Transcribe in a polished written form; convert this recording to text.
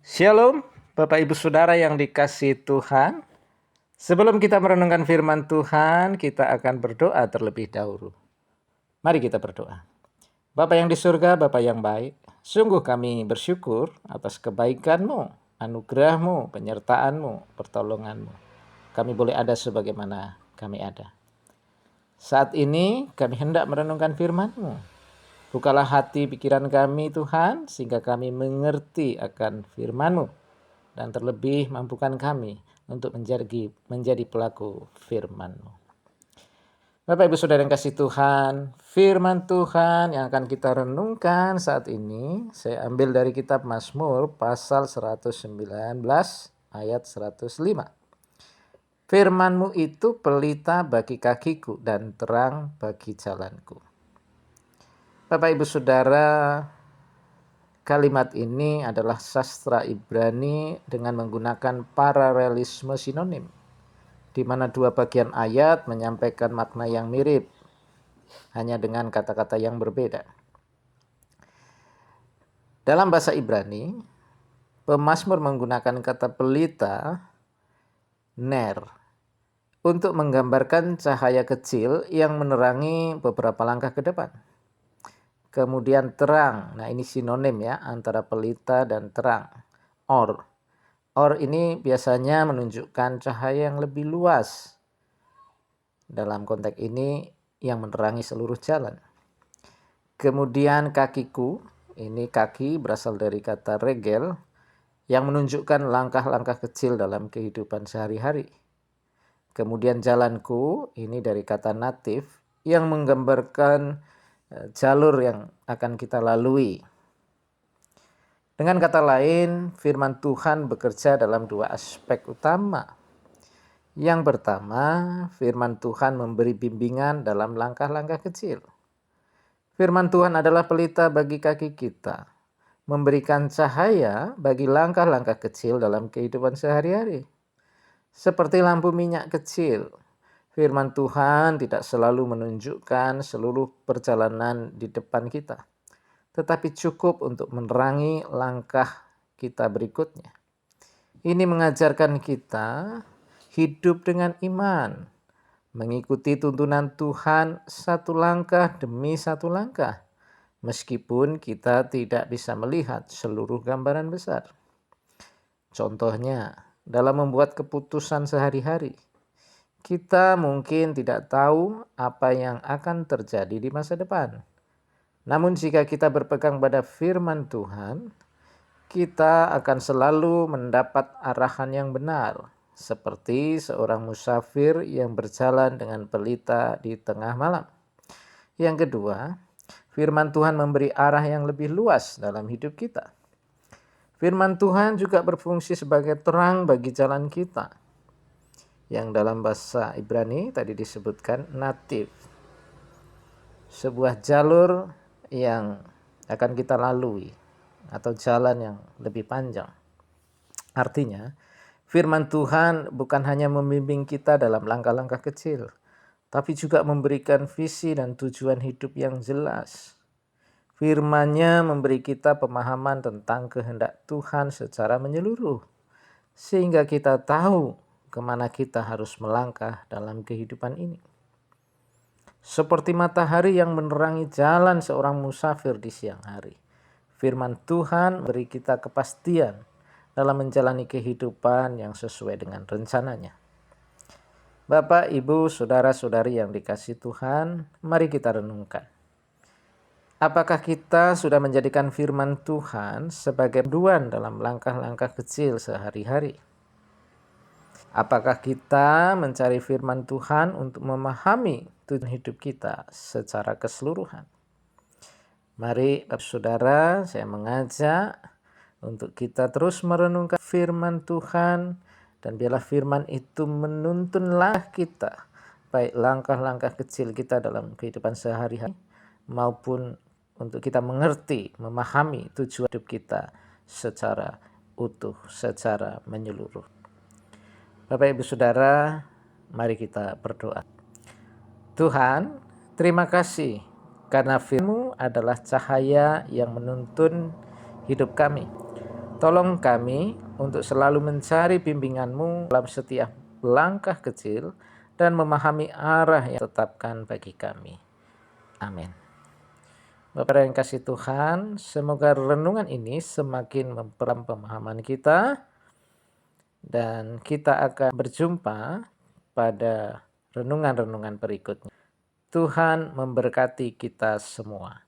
Shalom, Bapak Ibu Saudara yang dikasihi Tuhan. Sebelum kita merenungkan firman Tuhan, kita akan berdoa terlebih dahulu. Mari kita berdoa. Bapa yang di surga, Bapa yang baik, sungguh kami bersyukur atas kebaikan-Mu, anugerah-Mu, penyertaan-Mu, pertolongan-Mu. Kami boleh ada sebagaimana kami ada. Saat ini kami hendak merenungkan firman-Mu. Bukalah hati pikiran kami Tuhan, sehingga kami mengerti akan firman-Mu. Dan terlebih mampukan kami untuk menjadi pelaku firman-Mu. Bapak Ibu Saudara yang kasih Tuhan, firman Tuhan yang akan kita renungkan saat ini, saya ambil dari kitab Mazmur pasal 119 ayat 105. Firman-Mu itu pelita bagi kakiku dan terang bagi jalanku. Bapak Ibu Saudara, kalimat ini adalah sastra Ibrani dengan menggunakan paralelisme sinonim, di mana dua bagian ayat menyampaikan makna yang mirip, hanya dengan kata-kata yang berbeda. Dalam bahasa Ibrani, pemazmur menggunakan kata pelita, ner, untuk menggambarkan cahaya kecil yang menerangi beberapa langkah ke depan. Kemudian terang, nah ini sinonim ya antara pelita dan terang. Or ini biasanya menunjukkan cahaya yang lebih luas. Dalam konteks ini yang menerangi seluruh jalan. Kemudian kakiku, ini kaki berasal dari kata regel yang menunjukkan langkah-langkah kecil dalam kehidupan sehari-hari. Kemudian jalanku, ini dari kata natif yang menggambarkan jalur yang akan kita lalui. Dengan kata lain, firman Tuhan bekerja dalam dua aspek utama. Yang pertama, firman Tuhan memberi bimbingan dalam langkah-langkah kecil. Firman Tuhan adalah pelita bagi kaki kita, memberikan cahaya bagi langkah-langkah kecil dalam kehidupan sehari-hari. Seperti lampu minyak kecil, firman Tuhan tidak selalu menunjukkan seluruh perjalanan di depan kita, tetapi cukup untuk menerangi langkah kita berikutnya. Ini mengajarkan kita hidup dengan iman, mengikuti tuntunan Tuhan satu langkah demi satu langkah, meskipun kita tidak bisa melihat seluruh gambaran besar. Contohnya, dalam membuat keputusan sehari-hari, kita mungkin tidak tahu apa yang akan terjadi di masa depan. Namun jika kita berpegang pada firman Tuhan, kita akan selalu mendapat arahan yang benar, seperti seorang musafir yang berjalan dengan pelita di tengah malam. Yang kedua, firman Tuhan memberi arah yang lebih luas dalam hidup kita. Firman Tuhan juga berfungsi sebagai terang bagi jalan kita, yang dalam bahasa Ibrani tadi disebutkan natif. Sebuah jalur yang akan kita lalui atau jalan yang lebih panjang. Artinya, firman Tuhan bukan hanya membimbing kita dalam langkah-langkah kecil, tapi juga memberikan visi dan tujuan hidup yang jelas. Firman-Nya memberi kita pemahaman tentang kehendak Tuhan secara menyeluruh, sehingga kita tahu kemana kita harus melangkah dalam kehidupan ini. Seperti matahari yang menerangi jalan seorang musafir di siang hari, firman Tuhan beri kita kepastian dalam menjalani kehidupan yang sesuai dengan rencananya. Bapak, Ibu, Saudara-saudari yang dikasihi Tuhan, mari kita renungkan. Apakah kita sudah menjadikan firman Tuhan sebagai panduan dalam langkah-langkah kecil sehari-hari? Apakah kita mencari firman Tuhan untuk memahami tujuan hidup kita secara keseluruhan? Mari saudara, saya mengajak untuk kita terus merenungkan firman Tuhan, dan biarlah firman itu menuntunlah kita, baik langkah-langkah kecil kita dalam kehidupan sehari-hari, maupun untuk kita mengerti, memahami tujuan hidup kita secara utuh, secara menyeluruh. Bapak Ibu Saudara, mari kita berdoa. Tuhan, terima kasih karena firman-Mu adalah cahaya yang menuntun hidup kami. Tolong kami untuk selalu mencari bimbingan-Mu dalam setiap langkah kecil dan memahami arah yang ditetapkan bagi kami. Amin. Bapak yang kasih Tuhan, semoga renungan ini semakin memperdalam pemahaman kita dan kita akan berjumpa pada renungan-renungan berikutnya. Tuhan memberkati kita semua.